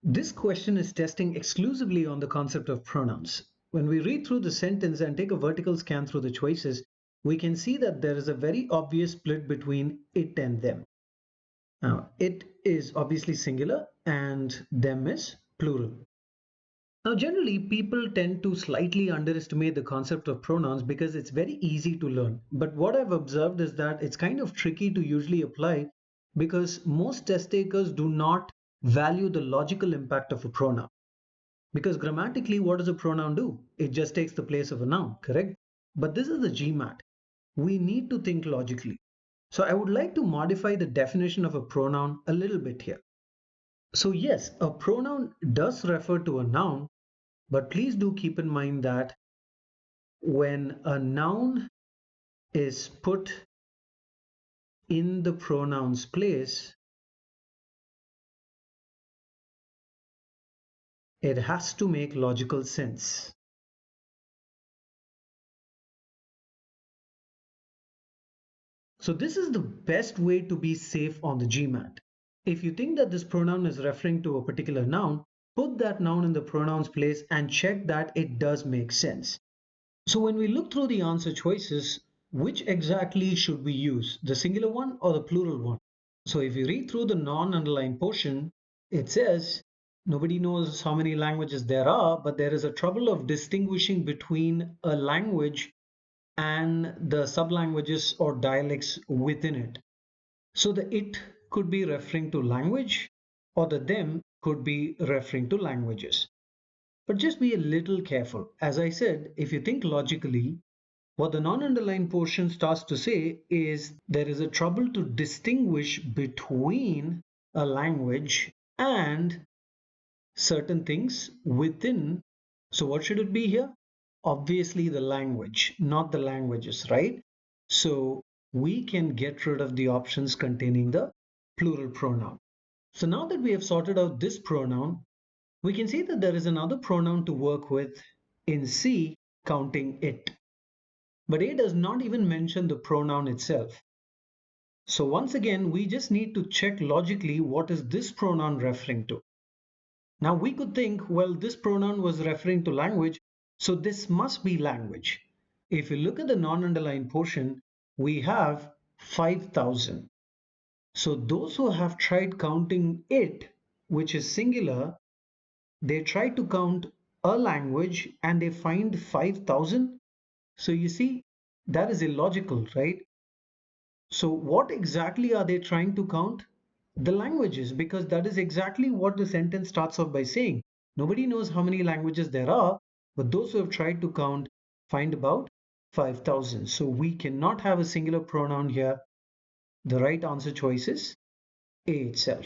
This question is testing exclusively on the concept of pronouns. When we read through the sentence and take a vertical scan through the choices, we can see that there is a very obvious split between it and them. Now, it is obviously singular and them is plural. Now, generally, people tend to slightly underestimate the concept of pronouns because it's very easy to learn. But what I've observed is that it's kind of tricky to usually apply because most test takers do not value the logical impact of a pronoun. Because grammatically, what does a pronoun do? It just takes the place of a noun, correct? But this is the GMAT. We need to think logically. So I would like to modify the definition of a pronoun a little bit here. So yes, a pronoun does refer to a noun, but please do keep in mind that when a noun is put in the pronoun's place, it has to make logical sense. So this is the best way to be safe on the GMAT. If you think that this pronoun is referring to a particular noun, put that noun in the pronoun's place and check that it does make sense. So when we look through the answer choices, which exactly should we use, the singular one or the plural one? So if you read through the non-underlined portion, it says nobody knows how many languages there are, but there is a trouble of distinguishing between a language and the sublanguages or dialects within it. So the it could be referring to language or the them could be referring to languages. But just be a little careful. As I said, if you think logically, what the non-underlined portion starts to say is there is a trouble to distinguish between a language and certain things within. So what should it be here? Obviously the language, not the languages, right? So we can get rid of the options containing the plural pronoun. So now that we have sorted out this pronoun, we can see that there is another pronoun to work with in C, counting it. But A does not even mention the pronoun itself. So once again, we just need to check logically what is this pronoun referring to. Now we could think, well, this pronoun was referring to language, so this must be language. If you look at the non-underlined portion, we have 5,000. So those who have tried counting it, which is singular, they try to count a language and they find 5,000. So you see, that is illogical, right? So what exactly are they trying to count? The languages, because that is exactly what the sentence starts off by saying. Nobody knows how many languages there are, but those who have tried to count find about 5,000. So we cannot have a singular pronoun here. The right answer choice is A itself.